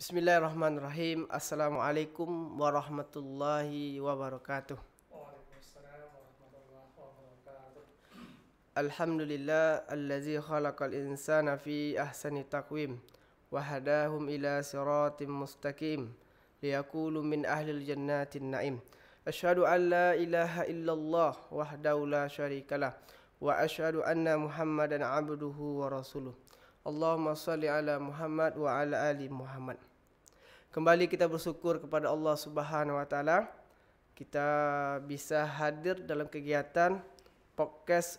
Bismillahirrahmanirrahim. Assalamualaikum warahmatullahi wabarakatuh. Waalaikumsalam warahmatullahi wabarakatuh. Alhamdulillah allazi khalaqal insana fi ahsani taqwim wa hadahum ila siratim mustaqim liyakulu min ahlil jannatin na'im. Asyhadu an la ilaha illallah wahdahu la syarikalah wa asyhadu anna Muhammadan abduhu wa rasuluh. Allahumma salli ala Muhammad wa ala ali Muhammad. Kembali kita bersyukur kepada Allah Subhanahu wa taala. Kita bisa hadir dalam kegiatan podcast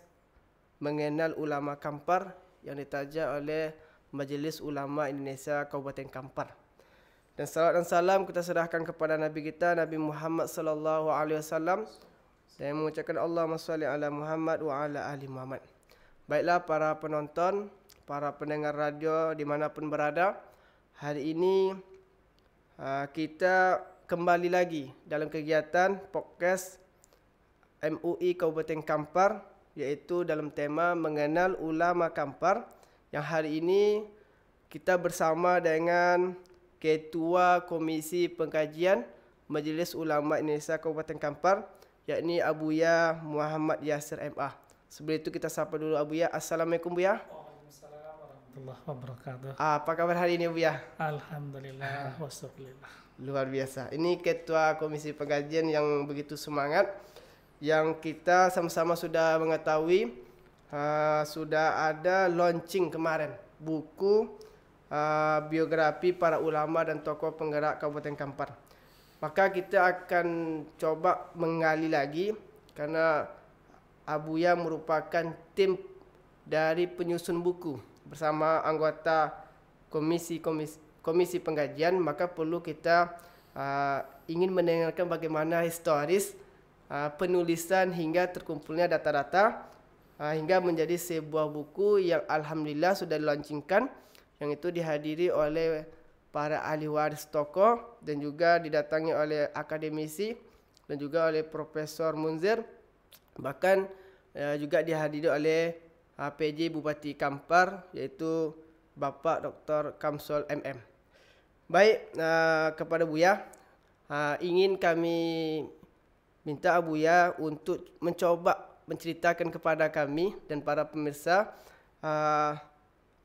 mengenal ulama Kampar yang ditaja oleh Majelis Ulama Indonesia Kabupaten Kampar. Dan salawat dan salam kita serahkan kepada Nabi kita Nabi Muhammad sallallahu alaihi wasallam dan mengucapkan Allahumma shalli ala Muhammad wa ala ali Muhammad. Baiklah para penonton, para pendengar radio dimanapun berada, hari ini kita kembali lagi dalam kegiatan podcast MUI Kabupaten Kampar, iaitu dalam tema mengenal ulama Kampar, yang hari ini kita bersama dengan Ketua Komisi Pengkajian Majelis Ulama Indonesia Kabupaten Kampar, yakni Abuya Muhammad Yasir MA. Sebelum itu kita sapa dulu Abuya. Assalamualaikum Buya. Waalaikumsalam warahmatullahi wabarakatuh. Apa kabar hari ini Buya? Alhamdulillah wasyukurillah. Luar biasa. Ini Ketua Komisi Pengkajian yang begitu semangat, yang kita sama-sama sudah mengetahui sudah ada launching kemarin buku biografi para ulama dan tokoh penggerak Kabupaten Kampar. Maka kita akan coba menggali lagi karena Abuya merupakan tim dari penyusun buku bersama anggota komisi pengkajian, maka perlu kita ingin mendengarkan bagaimana historis penulisan hingga terkumpulnya data-data hingga menjadi sebuah buku yang alhamdulillah sudah dilaunchingkan, yang itu dihadiri oleh para ahli waris tokoh dan juga didatangi oleh akademisi dan juga oleh Profesor Munzir, bahkan juga dihadiri oleh PJ Bupati Kampar, yaitu Bapak Dr. Kamsul MM. Baik, kepada Buya ingin kami minta Abuya untuk mencoba menceritakan kepada kami dan para pemirsa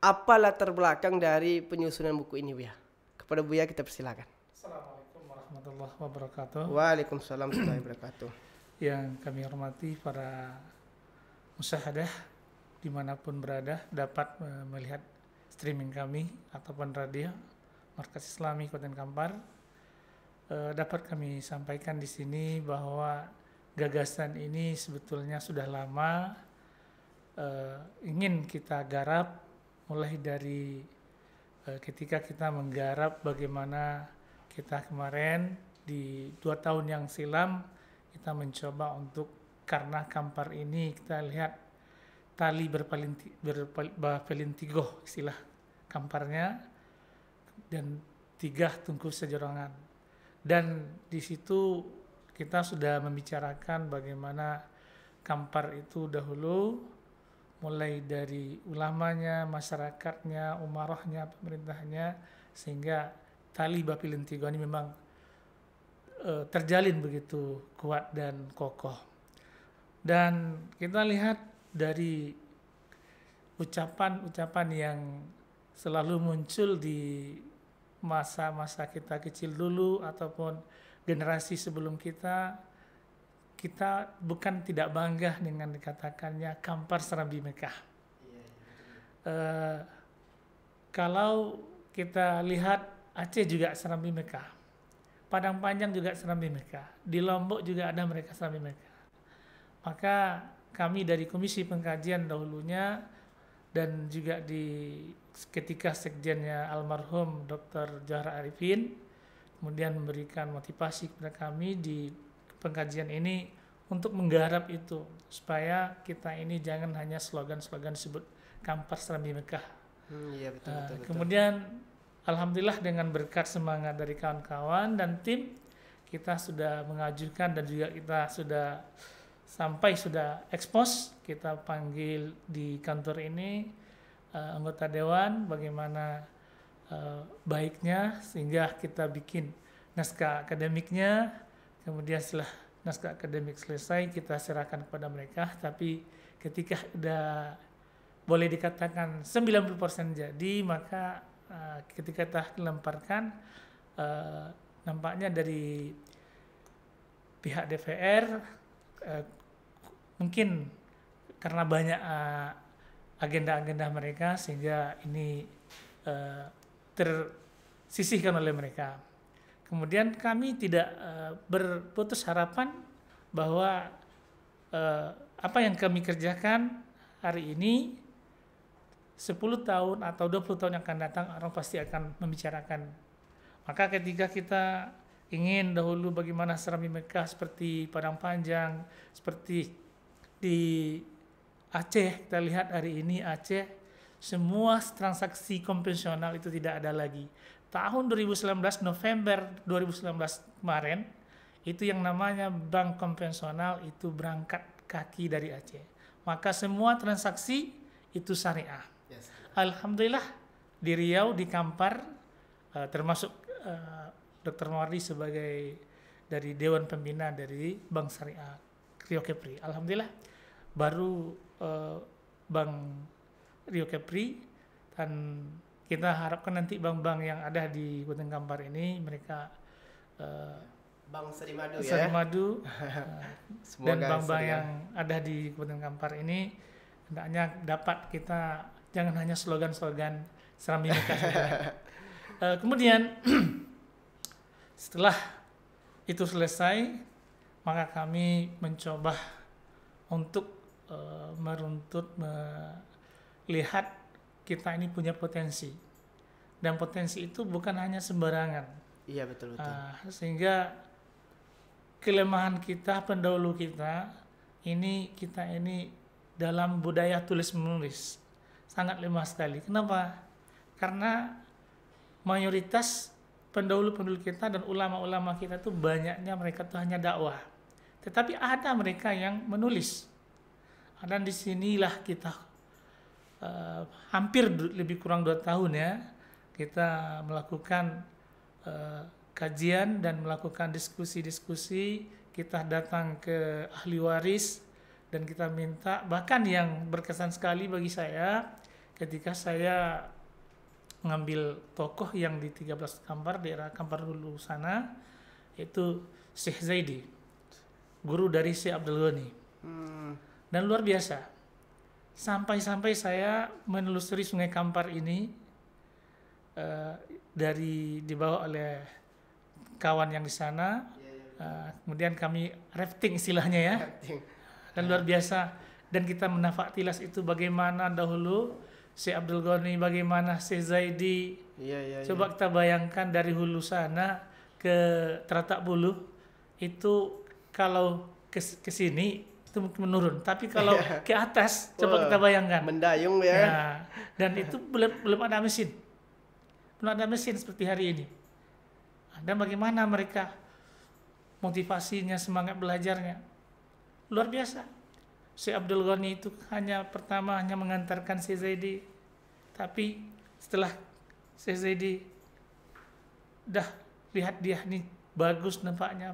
apa latar belakang dari penyusunan buku ini, Buya. Kepada Buya kita persilakan. Assalamualaikum warahmatullahi wabarakatuh. Waalaikumsalam warahmatullahi wabarakatuh. Yang kami hormati para musyahadah dimanapun berada dapat melihat streaming kami ataupun radio Markas Islami Kabupaten Kampar. Dapat kami sampaikan di sini bahwa gagasan ini sebetulnya sudah lama ingin kita garap, mulai dari ketika kita menggarap bagaimana kita kemarin di 2 tahun yang silam kita mencoba untuk, karena Kampar ini kita lihat tali berpelintigoh istilah Kamparnya, dan 3 tungku sejorongan. Dan di situ kita sudah membicarakan bagaimana Kampar itu dahulu mulai dari ulamanya, masyarakatnya, umarahnya, pemerintahnya, sehingga tali Bapilintigo ini memang terjalin begitu kuat dan kokoh. Dan kita lihat dari ucapan-ucapan yang selalu muncul di masa-masa kita kecil dulu ataupun generasi sebelum kita bukan tidak bangga dengan dikatakannya Kampar Serambi Mekah. Kalau kita lihat Aceh juga Serambi Mekah, Padang Panjang juga Serambi Mekah, di Lombok juga ada mereka Serambi Mekah. Maka kami dari Komisi Pengkajian dahulunya dan juga ketika sekjennya almarhum Dr. Johar Arifin kemudian memberikan motivasi kepada kami di pengkajian ini untuk menggarap itu supaya kita ini jangan hanya slogan-slogan disebut Kampar Serambi Mekah. Iya, betul. Kemudian alhamdulillah dengan berkat semangat dari kawan-kawan dan tim, kita sudah mengajukan dan juga kita sudah expose, kita panggil di kantor ini anggota dewan bagaimana baiknya, sehingga kita bikin naskah akademiknya. Kemudian setelah naskah akademik selesai, kita serahkan kepada mereka. Tapi ketika udah boleh dikatakan 90% jadi, maka ketika kita lemparkan, nampaknya dari pihak DPR mungkin karena banyak agenda-agenda mereka, sehingga ini tersisihkan oleh mereka. Kemudian kami tidak berputus harapan bahwa apa yang kami kerjakan hari ini 10 tahun atau 20 tahun yang akan datang, orang pasti akan membicarakan. Maka ketika kita ingin dahulu bagaimana Serambi Mekah seperti Padang Panjang, seperti di Aceh, kita lihat hari ini Aceh, semua transaksi konvensional itu tidak ada lagi. Tahun 2019, November 2019 kemarin, itu yang namanya bank konvensional itu berangkat kaki dari Aceh. Maka semua transaksi itu syariah. Yes. Alhamdulillah di Riau, di Kampar, termasuk Dr. Mawardi sebagai dari Dewan Pembina dari Bank Syariah Rio Kepri. Alhamdulillah baru Bank Rio Kepri, dan kita harapkan nanti bank-bank yang ada di Kabupaten Kampar ini mereka Bank Serimadu ya. Serimadu dan bank-bank yang ada di Kabupaten Kampar ini hendaknya dapat kita jangan hanya slogan-slogan Serambi Mekah saja. Kemudian setelah itu selesai, maka kami mencoba untuk meruntut, melihat kita ini punya potensi, dan potensi itu bukan hanya sembarangan. Iya, betul. Sehingga kelemahan kita, pendahulu kita ini dalam budaya tulis menulis sangat lemah sekali. Kenapa? Karena mayoritas pendahulu-pendahulu kita dan ulama-ulama kita tuh banyaknya mereka tuh hanya dakwah, tetapi ada mereka yang menulis. Dan disinilah kita hampir lebih kurang 2 tahun ya, kita melakukan kajian dan melakukan diskusi-diskusi. Kita datang ke ahli waris dan kita minta, bahkan yang berkesan sekali bagi saya ketika saya mengambil tokoh yang di 13 Kampar, daerah Kampar Hulu sana, itu Syekh Zaidi, guru dari Syekh Abdul Ghani. Dan luar biasa, sampai-sampai saya menelusuri Sungai Kampar ini dari dibawa oleh kawan yang di sana. Kemudian kami rafting istilahnya ya, dan luar biasa. Dan kita menafaktilas itu bagaimana dahulu Syekh Abdul Ghani, bagaimana Syekh Zaidi. Coba kita bayangkan dari hulu sana ke Teratak Buluh itu, kalau ke sini itu mungkin menurun, tapi kalau ke atas coba kita bayangkan mendayung ya. Dan itu belum ada mesin, seperti hari ini. Dan bagaimana mereka motivasinya, semangat belajarnya luar biasa. Syekh Abdul Ghani itu pertama hanya mengantarkan Syekh Zaidi, tapi setelah Syekh Zaidi dah lihat dia nih bagus nampaknya,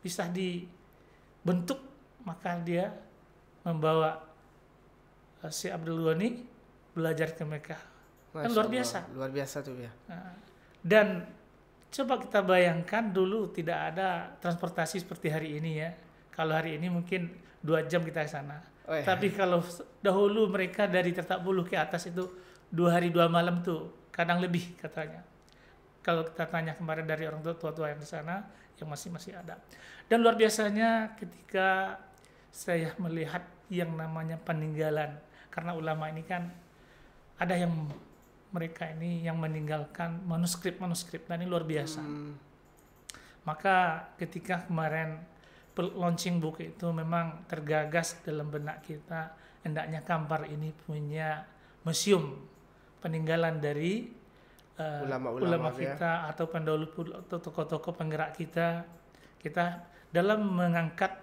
bisa dibentuk, maka dia membawa Syekh Abdul Ghani belajar ke Mekah. Kan luar biasa. Luar biasa tuh ya. Dan coba kita bayangkan dulu tidak ada transportasi seperti hari ini ya. Kalau hari ini mungkin 2 jam kita ke sana. Tapi kalau dahulu mereka dari Teratak Buluh ke atas itu 2 hari 2 malam tuh, kadang lebih katanya. Kalau kita tanya kemarin dari orang tua-tua yang di sana, yang masih ada. Dan luar biasanya ketika saya melihat yang namanya peninggalan, karena ulama ini kan ada yang mereka ini yang meninggalkan manuskrip, dan ini luar biasa. Maka ketika kemarin launching buku itu memang tergagas dalam benak kita, hendaknya Kampar ini punya museum peninggalan dari ulama kita atau pendahulu atau tokoh-tokoh penggerak kita. Kita dalam mengangkat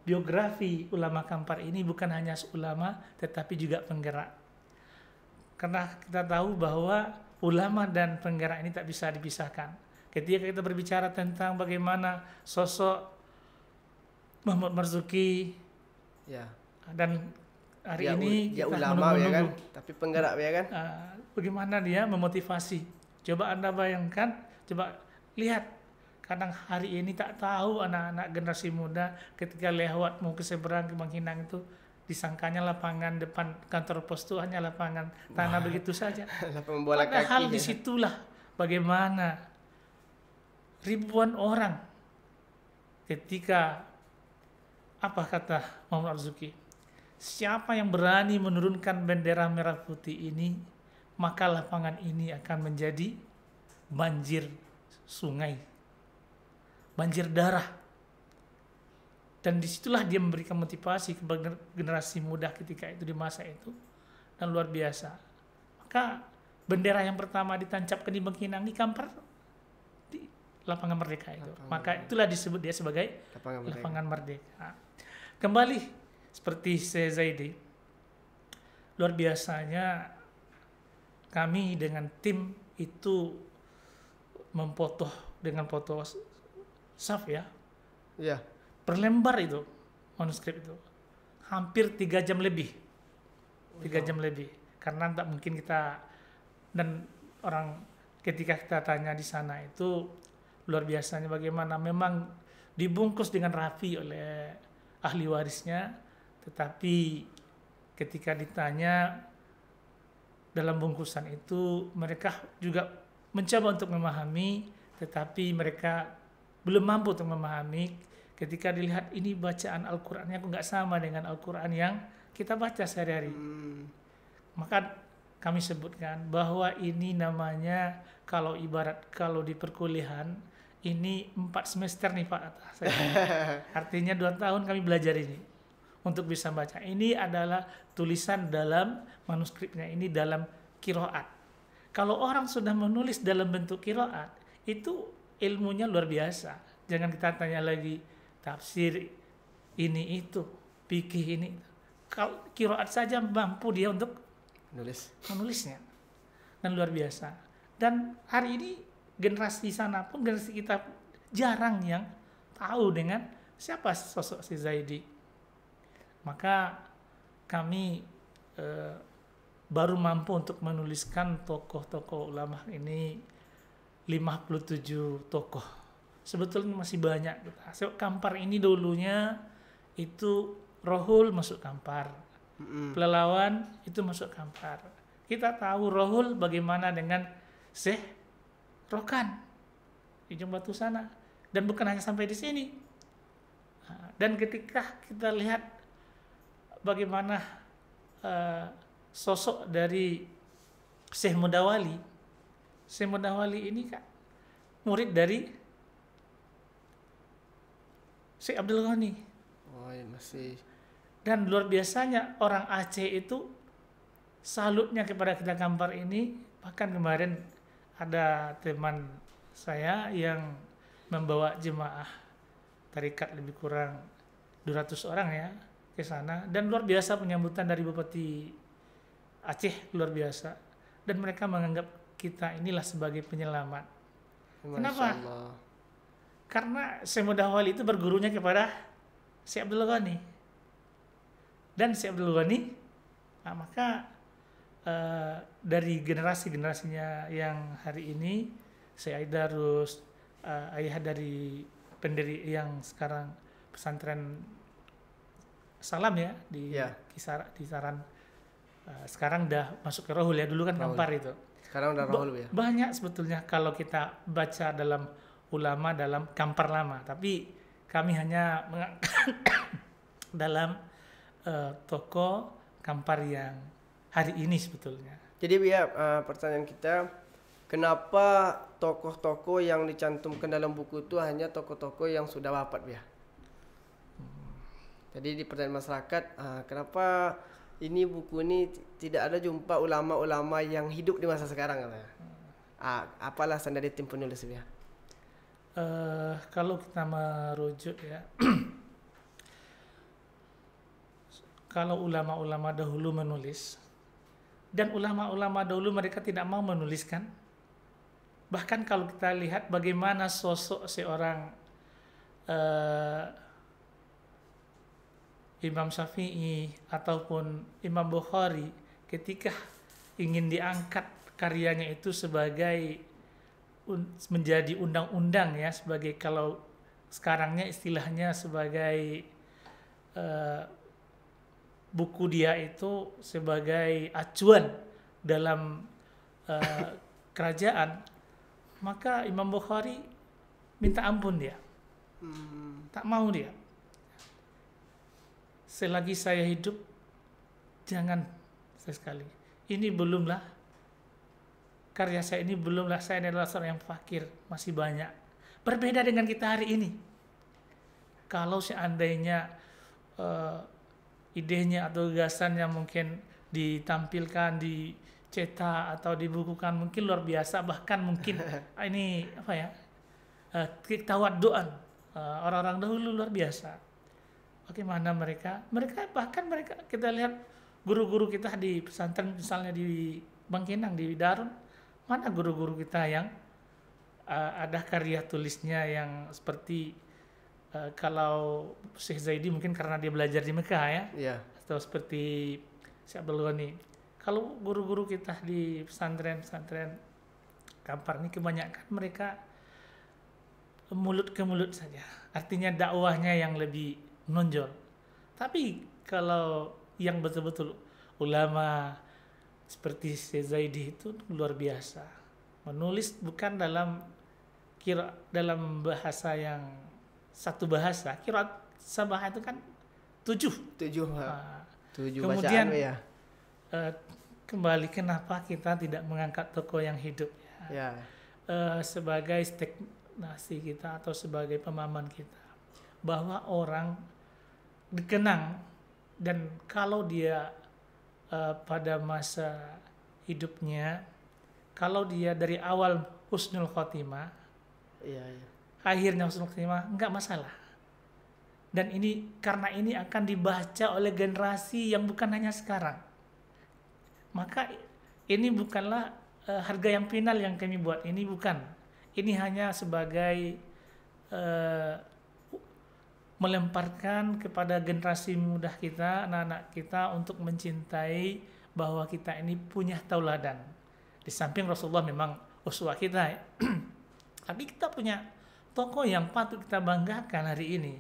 biografi ulama Kampar ini bukan hanya ulama tetapi juga penggerak. Karena kita tahu bahwa ulama dan penggerak ini tak bisa dipisahkan. Ketika kita berbicara tentang bagaimana sosok Muhammad Marzuki Ya. dan hari ini dia kita ulama ya kan, menunggu-nunggu tapi penggerak ya kan. bagaimana dia memotivasi. Coba Anda bayangkan, coba lihat, kadang hari ini tak tahu anak-anak generasi muda ketika lewat mau ke seberang ke Bangkinang itu disangkanya lapangan depan kantor pos itu hanya lapangan tanah begitu saja. Lapangan bola Padahal kaki. disitulah bagaimana ribuan orang ketika apa kata Muhammad Marzuki, siapa yang berani menurunkan bendera merah putih ini, maka lapangan ini akan menjadi banjir sungai, banjir darah. Dan disitulah dia memberikan motivasi kepada generasi muda ketika itu, di masa itu, dan luar biasa. Maka bendera yang pertama ditancapkan di Bangkinang di Kampar di lapangan Merdeka itu. Maka itulah disebut dia sebagai lapangan Merdeka. Kembali seperti Syekh Zaidi, luar biasanya kami dengan tim itu memfoto dengan foto saf ya. Iya. Berlembar itu manuskrip itu. Hampir 3 jam lebih. 3 jam lebih. Karena tak mungkin kita, dan orang ketika kita tanya di sana itu luar biasanya bagaimana memang dibungkus dengan rapi oleh ahli warisnya, tetapi ketika ditanya dalam bungkusan itu mereka juga mencoba untuk memahami, tetapi mereka belum mampu untuk memahami. Ketika dilihat ini bacaan Al-Qur'annya kok nggak sama dengan Al-Qur'an yang kita baca sehari-hari. Maka kami sebutkan bahwa ini namanya, kalau di perkuliahan ini 4 semester nih Pak kata saya. Artinya 2 tahun kami belajar ini untuk bisa baca. Ini adalah tulisan dalam manuskripnya, ini dalam qiraat. Kalau orang sudah menulis dalam bentuk qiraat, itu ilmunya luar biasa. Jangan kita tanya lagi tafsir ini itu, fikih ini. Kalau qiraat saja mampu dia untuk menulisnya. Dan luar biasa. Dan hari ini generasi sana pun, generasi kita jarang yang tahu dengan siapa sosok si Zaidi. Maka kami baru mampu untuk menuliskan tokoh-tokoh ulama ini 57 tokoh. Sebetulnya masih banyak. Kampar ini dulunya itu Rohul masuk Kampar. Pelelawan itu masuk Kampar. Kita tahu Rohul bagaimana dengan Syekh Rokan di Jumbatu sana. Dan bukan hanya sampai di sini. Dan ketika kita lihat bagaimana sosok dari Syekh Mudawali. Syekh Mudawali ini kan murid dari Syekh Abdul Ghani. Oh, ya masih. Dan luar biasanya orang Aceh itu salutnya kepada kita Kampar ini. Bahkan kemarin ada teman saya yang membawa jemaah tarikat lebih kurang 200 orang ya ke sana, dan luar biasa penyambutan dari Bupati Aceh, luar biasa. Dan mereka menganggap kita inilah sebagai penyelamat. Kenapa? Allah. Karena Syekh Mudawali itu bergurunya kepada Syekh Abdul Ghani. Dan Syekh Abdul Ghani, maka dari generasi-generasinya yang hari ini, Syekh Aidarus, ayah dari pendiri yang sekarang pesantren Salam ya di kisaran, sekarang udah masuk ke Rohul ya, dulu kan Kampar itu. Sekarang udah Rohul ya. Banyak sebetulnya kalau kita baca dalam ulama dalam Kampar lama, tapi kami hanya mengangkat dalam tokoh Kampar yang hari ini sebetulnya. Jadi ya, pertanyaan kita, kenapa tokoh-tokoh yang dicantumkan dalam buku itu hanya tokoh-tokoh yang sudah wafat ya? Jadi di pertanyaan masyarakat, kenapa ini buku ini tidak ada jumpa ulama-ulama yang hidup di masa sekarang? Apa alasan dari tim penulis ya? Kalau kita merujuk ya, kalau ulama-ulama dahulu menulis, Dan ulama-ulama dulu mereka tidak mau menuliskan. Bahkan kalau kita lihat bagaimana sosok seorang Imam Syafi'i ataupun Imam Bukhari ketika ingin diangkat karyanya itu sebagai menjadi undang-undang ya, sebagai kalau sekarangnya istilahnya sebagai buku dia itu sebagai acuan dalam kerajaan, maka Imam Bukhari minta ampun dia, tak mau dia. Selagi saya hidup, jangan sekali. Ini belumlah karya saya, ini belumlah, saya adalah seorang yang fakir, masih banyak. Berbeda dengan kita hari ini. Kalau seandainya idenya atau gagasannya mungkin ditampilkan, dicetak atau dibukukan, mungkin luar biasa, bahkan mungkin ini apa ya, tawadduan, orang-orang dahulu luar biasa. Bagaimana mereka bahkan mereka kita lihat guru-guru kita di pesantren, misalnya di Bangkinang, di Darun, mana guru-guru kita yang ada karya tulisnya yang seperti kalau Syekh Zaidi mungkin karena dia belajar di Mekah ya, Iya. atau seperti Syekh Abdul Ghani. Kalau guru-guru kita di pesantren Kampar ini kebanyakan mereka mulut ke mulut saja, artinya dakwahnya yang lebih menonjol. Tapi kalau yang betul-betul ulama seperti Syekh Zaidi itu luar biasa, menulis bukan dalam bahasa yang satu bahasa. Qiraat sabah itu kan 7 kemudian bacaan ya. Kembali kenapa kita tidak mengangkat tokoh yang hidup ya. Sebagai stagnasi kita atau sebagai pemahaman kita bahwa orang dikenang, dan kalau dia pada masa hidupnya, kalau dia dari awal husnul khotimah, akhirnya husnul khotimah, enggak masalah. Dan ini karena ini akan dibaca oleh generasi yang bukan hanya sekarang. Maka ini bukanlah harga yang final yang kami buat, ini bukan. Ini hanya sebagai melemparkan kepada generasi muda kita, anak-anak kita, untuk mencintai bahwa kita ini punya tauladan. Di samping Rasulullah memang uswah kita ya. Tapi kita punya tokoh yang patut kita banggakan hari ini.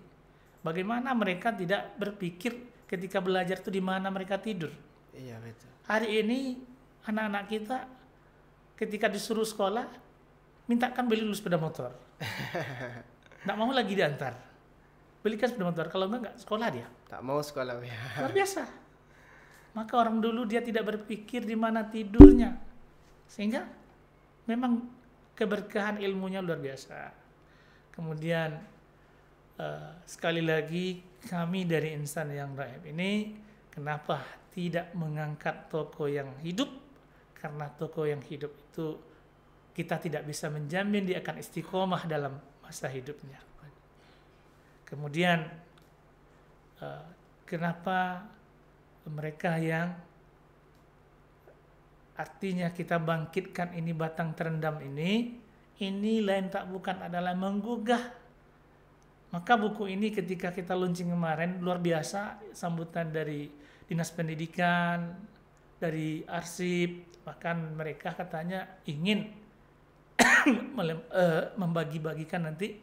Bagaimana mereka tidak berpikir ketika belajar itu di mana mereka tidur. Iya, betul. Hari ini anak-anak kita ketika disuruh sekolah, mintakan beli dulu sepeda motor. Nggak mau lagi diantar. Belikan sepeda motor, kalau enggak sekolah dia. Tak mau sekolah ya. Luar biasa. Maka orang dulu dia tidak berpikir di mana tidurnya. Sehingga memang keberkahan ilmunya luar biasa. Kemudian sekali lagi kami dari Insan yang Raib ini kenapa tidak mengangkat tokoh yang hidup? Karena tokoh yang hidup itu kita tidak bisa menjamin dia akan istiqomah dalam masa hidupnya. Kemudian kenapa mereka yang artinya kita bangkitkan ini batang terendam ini lain tak bukan adalah menggugah. Maka buku ini ketika kita launching kemarin luar biasa sambutan dari Dinas Pendidikan, dari arsip, bahkan mereka katanya ingin membagi-bagikan nanti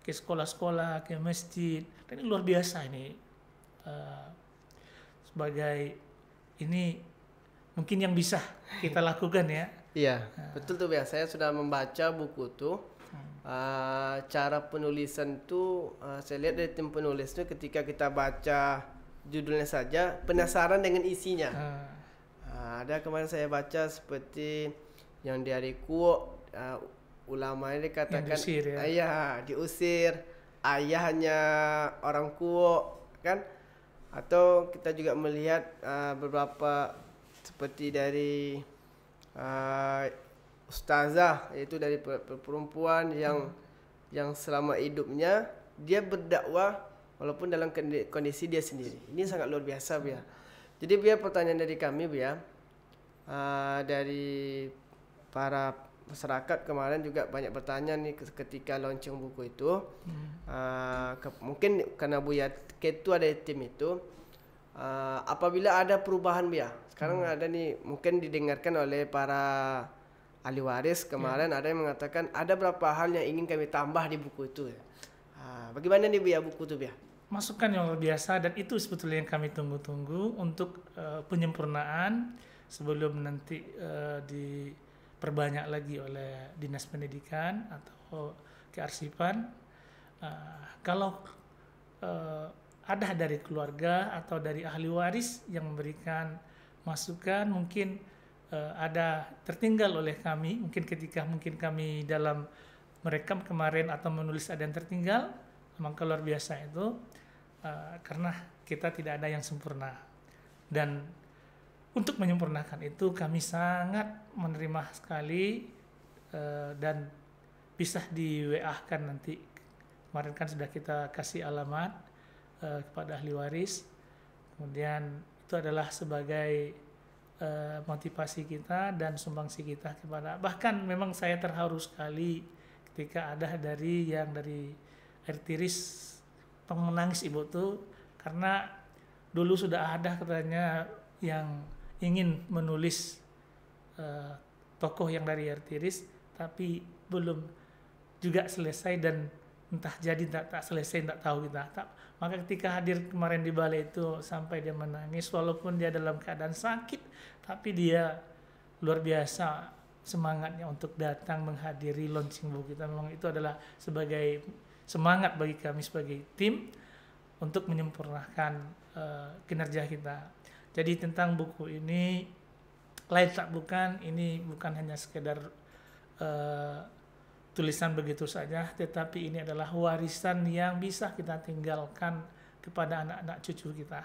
ke sekolah-sekolah, ke masjid. Dan ini luar biasa ini. Sebagai ini mungkin yang bisa kita lakukan ya. Iya, betul tuh ya. Saya sudah membaca buku tuh. Cara penulisan tuh saya lihat dari tim penulis tuh ketika kita baca judulnya saja penasaran dengan isinya. Ada kemarin saya baca seperti yang dari Kuo, ulama ini dikatakan ayah diusir, ayahnya orang Kuo kan, atau kita juga melihat beberapa seperti dari ustazah, yaitu dari perempuan yang selama hidupnya dia berdakwah walaupun dalam kondisi dia sendiri. Ini sangat luar biasa ya. Jadi biar pertanyaan dari kami ya, dari para masyarakat kemarin juga banyak bertanya nih ketika launching buku itu. Mungkin karena Buya ketua dari tim itu, apabila ada perubahan Buya, sekarang ada nih mungkin didengarkan oleh para ahli waris kemarin, ada yang mengatakan ada beberapa hal yang ingin kami tambah di buku itu. Bagaimana nih Buya buku itu Buya? Masukan yang luar biasa, dan itu sebetulnya yang kami tunggu-tunggu untuk penyempurnaan sebelum nanti diperbanyak lagi oleh Dinas Pendidikan atau kearsipan. Kalau ada dari keluarga atau dari ahli waris yang memberikan masukan, mungkin ada tertinggal oleh kami, mungkin ketika kami dalam merekam kemarin atau menulis ada yang tertinggal, maka luar biasa itu, karena kita tidak ada yang sempurna. Dan untuk menyempurnakan itu kami sangat menerima sekali, dan bisa di WA-kan nanti. Kemarin kan sudah kita kasih alamat kepada ahli waris, kemudian itu adalah sebagai motivasi kita dan sumbangsi kita kepada, bahkan memang saya terharu sekali ketika ada dari air tiris menangis ibu tuh, karena dulu sudah ada katanya yang ingin menulis tokoh yang dari air tiris, tapi belum juga selesai, dan entah jadi tak selesai, tak tahu kita. Maka ketika hadir kemarin di balai itu sampai dia menangis, walaupun dia dalam keadaan sakit, tapi dia luar biasa semangatnya untuk datang menghadiri launching buku kita. Memang itu adalah sebagai semangat bagi kami sebagai tim untuk menyempurnakan kinerja kita. Jadi tentang buku ini, lain tak bukan, ini bukan hanya sekedar tulisan begitu saja, tetapi ini adalah warisan yang bisa kita tinggalkan kepada anak-anak cucu kita.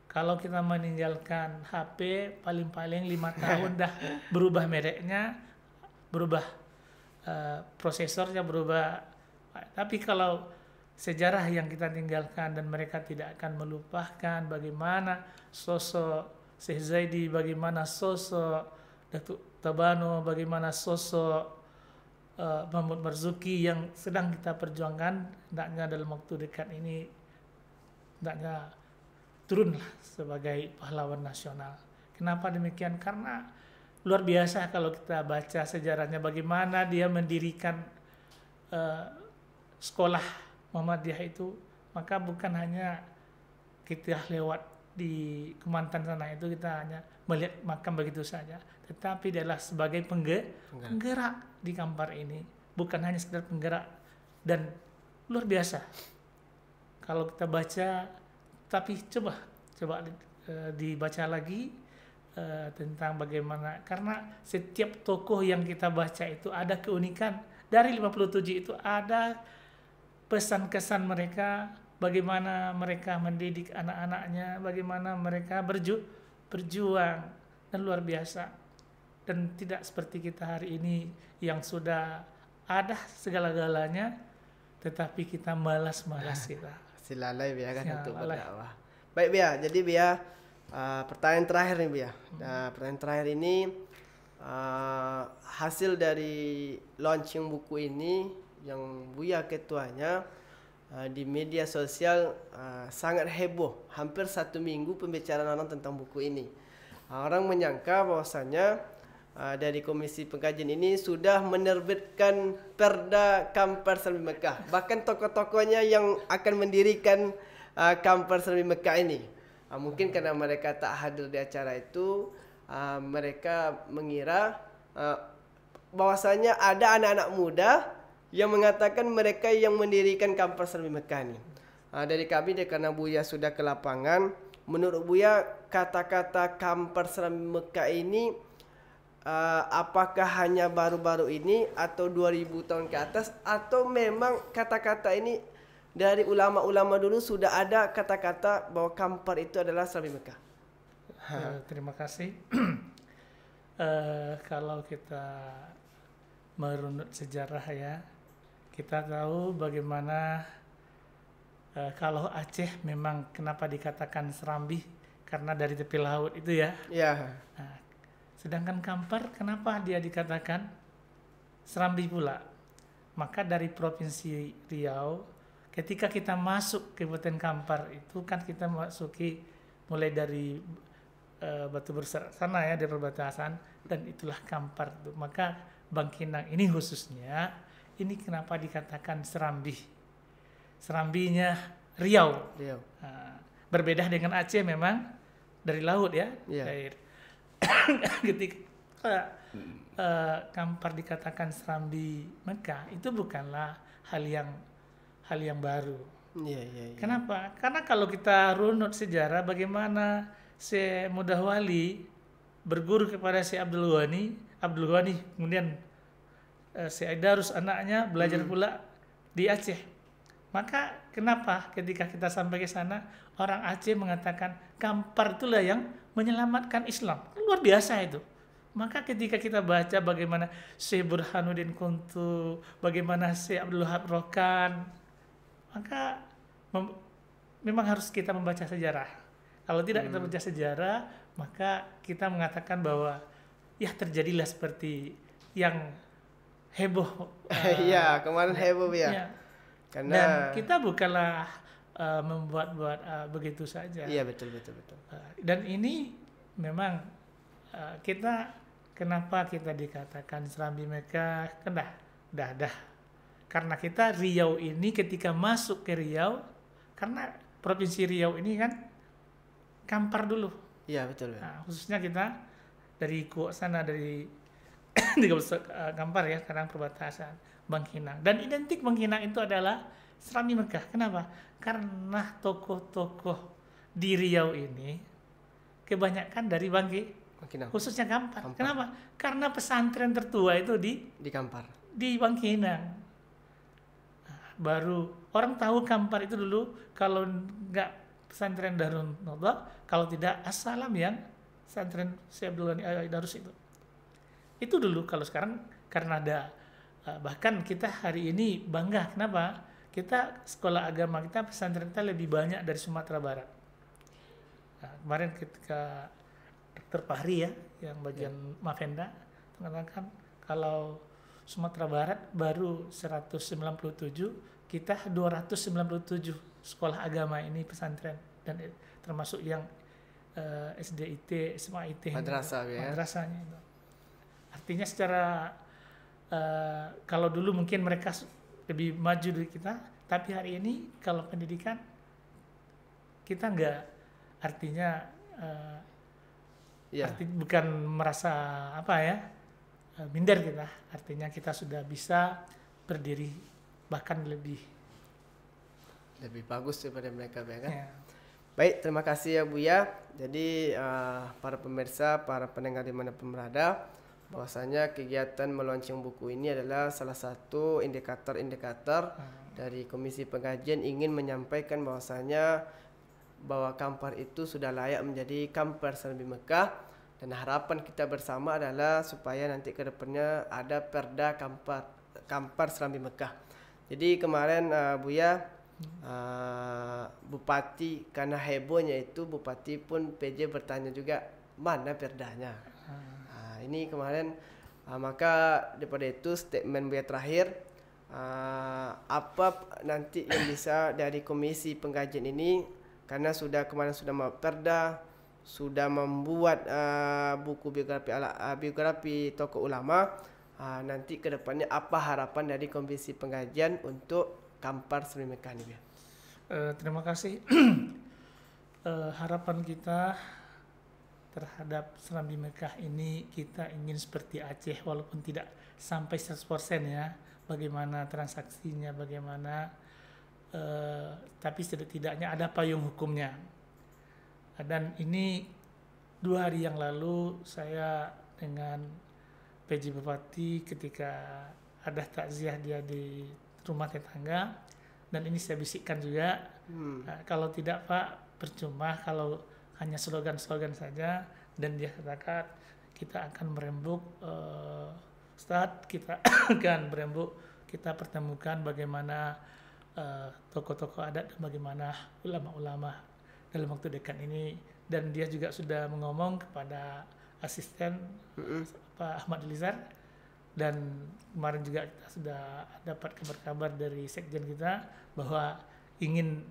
Kalau kita meninggalkan HP, paling-paling 5 tahun dah berubah mereknya, berubah prosesornya, berubah. Tapi kalau sejarah yang kita tinggalkan dan mereka tidak akan melupakan bagaimana sosok Syekh Zaidi, bagaimana sosok Datuk Tabano, bagaimana sosok Mahmud Marzuki yang sedang kita perjuangkan, hendaknya dalam waktu dekat ini hendaknya turunlah sebagai pahlawan nasional. Kenapa demikian? Karena luar biasa kalau kita baca sejarahnya, bagaimana dia mendirikan sekolah Muhammadiyah itu, maka bukan hanya kita lewat di Kemantan sana itu kita hanya melihat makam begitu saja, tetapi dia adalah sebagai penggerak di Kampar ini, bukan hanya sekedar penggerak, dan luar biasa kalau kita baca. Tapi coba dibaca lagi tentang bagaimana, karena setiap tokoh yang kita baca itu ada keunikan. Dari 57 itu ada pesan-kesan mereka, bagaimana mereka mendidik anak-anaknya, bagaimana mereka berjuang, dan luar biasa. Dan tidak seperti kita hari ini yang sudah ada segala-galanya, tetapi kita malas-malas kita. Silalai Bia kan untuk berdakwah. Baik Bia, jadi Bia, pertanyaan terakhir nih Bia. Pertanyaan terakhir ini, hasil dari launching buku ini yang Buya ketuanya, di media sosial sangat heboh. Hampir 1 minggu pembicaraan orang tentang buku ini. Orang menyangka bahwasanya dari Komisi Pengkajian ini sudah menerbitkan Perda Kampar Selami Mekah. Bahkan tokoh-tokohnya yang akan mendirikan Kampar Selami Mekah ini. Mungkin karena mereka tak hadir di acara itu, mereka mengira bahwasanya ada anak-anak muda yang mengatakan mereka yang mendirikan Kampar Selami Mekah ini. Dari kami, karena Buya sudah ke lapangan, menurut Buya kata-kata Kampar Selami Mekah ini apakah hanya baru-baru ini atau 2000 tahun ke atas, atau memang kata-kata ini dari ulama-ulama dulu sudah ada kata-kata bahwa Kampar itu adalah Selami Mekah? Terima kasih. Kalau kita merunut sejarah ya, kita tahu bagaimana kalau Aceh memang kenapa dikatakan Serambi, karena dari tepi laut itu ya. Ya. Nah, Sedangkan Kampar kenapa dia dikatakan Serambi pula? Maka dari Provinsi Riau, ketika kita masuk ke Kabupaten Kampar itu kan kita masuki mulai dari Batu Besar sana ya, dari perbatasan, dan itulah Kampar. Maka Bangkinang ini khususnya, ini kenapa dikatakan Serambi? Serambinya Riau. Nah, berbeda dengan Aceh memang dari laut ya, air. Ketika Kampar dikatakan Serambi Mekah, itu bukanlah hal yang baru. Kenapa? Karena kalau kita runut sejarah bagaimana Syekh Mudahwali berguru kepada Syekh Abdul Ghani, kemudian Syekh Aidarus anaknya belajar pula di Aceh. Maka kenapa ketika kita sampai ke sana orang Aceh mengatakan Kampar itulah yang menyelamatkan Islam? Luar biasa itu. Maka ketika kita baca bagaimana Syekh Burhanuddin Kuntu, bagaimana Syekh Abdul Wahab Rokan, maka memang harus kita membaca sejarah. Kalau tidak kita baca sejarah, maka kita mengatakan bahwa ya terjadilah seperti yang heboh. Iya, kemarin heboh ya. Ya. Karena Dan kita bukanlah membuat-buat begitu saja. Iya, betul. Dan ini memang kenapa kita dikatakan Serambi Mekah, kan dah. Karena kita Riau ini ketika masuk ke Riau, karena Provinsi Riau ini kan Kampar dulu. Iya, betul. Nah, khususnya kita dari Kuok sana, dari Kampar ya, sekarang perbatasan Bangkinang. Dan identik Bangkinang itu adalah Serambi Mekah. Kenapa? Karena tokoh-tokoh di Riau ini kebanyakan dari Bangkinang. Khususnya Kampar. Kenapa? Karena pesantren tertua itu di Kampar. Di Bangkinang. Nah, baru orang tahu Kampar itu dulu kalau nggak pesantren Darun Nadwa, kalau tidak As-Salam yang pesantren Syekh Abdul Ghani Aidarus itu. Itu dulu. Kalau sekarang karena ada bahkan kita hari ini bangga. Kenapa? Kita sekolah agama kita, pesantren kita lebih banyak dari Sumatera Barat. Nah, kemarin ketika Dr. Fahri ya, yang bagian Mafenda, mengatakan kalau Sumatera Barat baru 197, kita 297 sekolah agama ini pesantren, dan termasuk yang SDIT, SMAIT, madrasahnya itu. Artinya secara kalau dulu mungkin mereka lebih maju dari kita, tapi hari ini kalau pendidikan kita enggak, artinya bukan merasa minder kita, artinya kita sudah bisa berdiri bahkan lebih bagus daripada mereka ya kan. Ya. Baik, terima kasih ya Buya. Jadi para pemirsa, para pendengar dimanapun berada, bahwasanya kegiatan meluncurkan buku ini adalah salah satu indikator-indikator dari Komisi Pengkajian ingin menyampaikan bahwasanya bahwa Kampar itu sudah layak menjadi Kampar Serambi Mekah, dan harapan kita bersama adalah supaya nanti ke depannya ada Perda Kampar Serambi Mekah. Jadi kemarin Buya, Bupati, karena hebohnya itu Bupati pun PJ bertanya juga mana perdanya. Ini kemarin maka daripada itu statement Buya terakhir, apa nanti yang bisa dari Komisi Pengkajian ini, karena kemarin sudah membuat perda, sudah membuat buku biografi tokoh ulama, nanti ke depannya apa harapan dari Komisi Pengkajian untuk Kampar Serambi Mekah ini? Terima kasih. Harapan kita terhadap Serambi Mekah ini, kita ingin seperti Aceh, walaupun tidak sampai 100% ya, bagaimana transaksinya, bagaimana tapi setidaknya ada payung hukumnya. Dan ini 2 hari yang lalu saya dengan PJ Bupati ketika ada takziah dia di rumah tetangga, dan ini saya bisikkan juga, kalau tidak Pak, percuma kalau hanya slogan-slogan saja. Dan dia katakan kita akan merembuk, Ustadz, kita akan merembuk, kita pertemukan bagaimana tokoh-tokoh adat dan bagaimana ulama-ulama dalam waktu dekat ini. Dan dia juga sudah mengomong kepada asisten Pak Ahmad Elizar, dan kemarin juga kita sudah dapat kabar-kabar dari sekjen kita bahwa ingin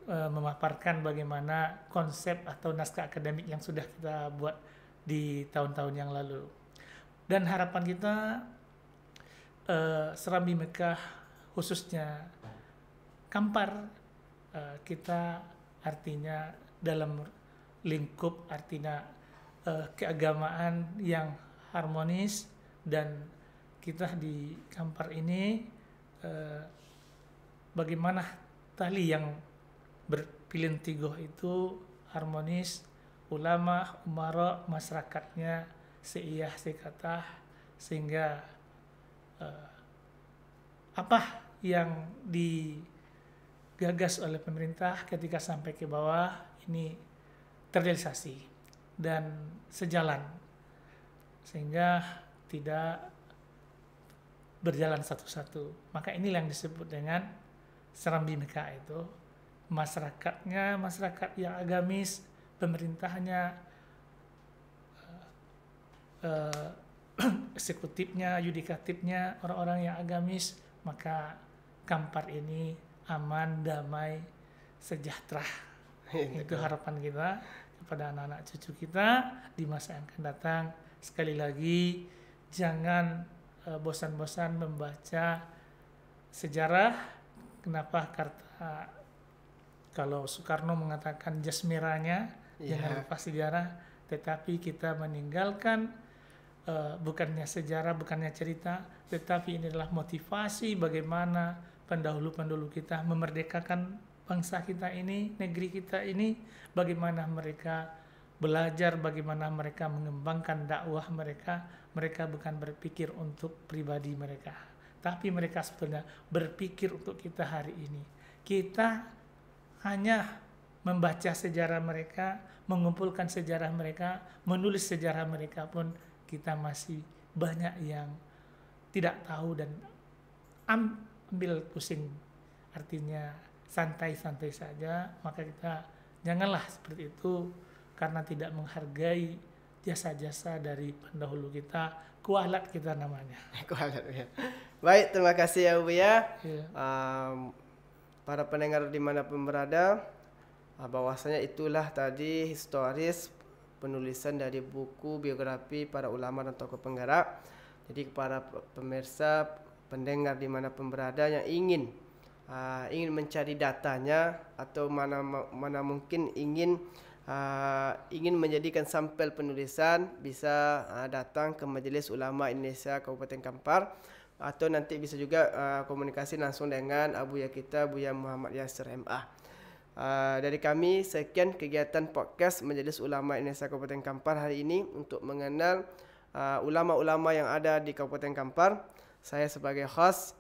memaparkan bagaimana konsep atau naskah akademik yang sudah kita buat di tahun-tahun yang lalu. Dan harapan kita Serambi Mekah khususnya Kampar, kita artinya dalam lingkup artinya keagamaan yang harmonis, dan kita di Kampar ini bagaimana tali yang berpilin tigoh itu harmonis, ulama, umara, masyarakatnya seiyah sekatah, sehingga apa yang digagas oleh pemerintah ketika sampai ke bawah ini terrealisasi dan sejalan, sehingga tidak berjalan satu-satu. Maka inilah yang disebut dengan Serambi Mekah, itu masyarakatnya masyarakat yang agamis, pemerintahnya eksekutifnya, yudikatifnya orang-orang yang agamis. Maka Kampar ini aman, damai, sejahtera. Itu harapan kita kepada anak-anak cucu kita di masa yang akan datang. Sekali lagi, jangan bosan-bosan membaca sejarah. Kenapa? Karena kalau Soekarno mengatakan jasmiranya, jangan lupa sejarah, tetapi kita meninggalkan bukannya sejarah, bukannya cerita, tetapi ini adalah motivasi bagaimana pendahulu-pendahulu kita memerdekakan bangsa kita ini, negeri kita ini, bagaimana mereka belajar, bagaimana mereka mengembangkan dakwah mereka. Mereka bukan berpikir untuk pribadi mereka, tapi mereka sebetulnya berpikir untuk kita hari ini. Kita hanya membaca sejarah mereka, mengumpulkan sejarah mereka, menulis sejarah mereka pun kita masih banyak yang tidak tahu dan ambil pusing, artinya santai-santai saja. Maka kita janganlah seperti itu, karena tidak menghargai jasa-jasa dari pendahulu kita, kualat kita namanya. Kualat ya. Baik, terima kasih ya Buya. Para pendengar dimanapun berada, bahwasanya itulah tadi historis penulisan dari buku biografi para ulama dan tokoh penggerak. Jadi kepada pemirsa, pendengar dimanapun berada yang ingin mencari datanya, atau mana mungkin ingin menjadikan sampel penulisan, bisa datang ke Majelis Ulama Indonesia Kabupaten Kampar, atau nanti bisa juga komunikasi langsung dengan Abuya kita, Buya Muhammad Yasir MA. Dari kami, sekian kegiatan podcast Majelis Ulama Indonesia Kabupaten Kampar hari ini untuk mengenal ulama-ulama yang ada di Kabupaten Kampar. Saya sebagai host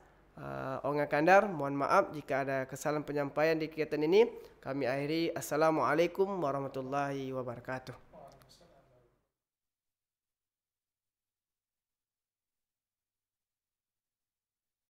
Onga Kandar, mohon maaf jika ada kesalahan penyampaian di kegiatan ini. Kami akhiri. Assalamualaikum warahmatullahi wabarakatuh.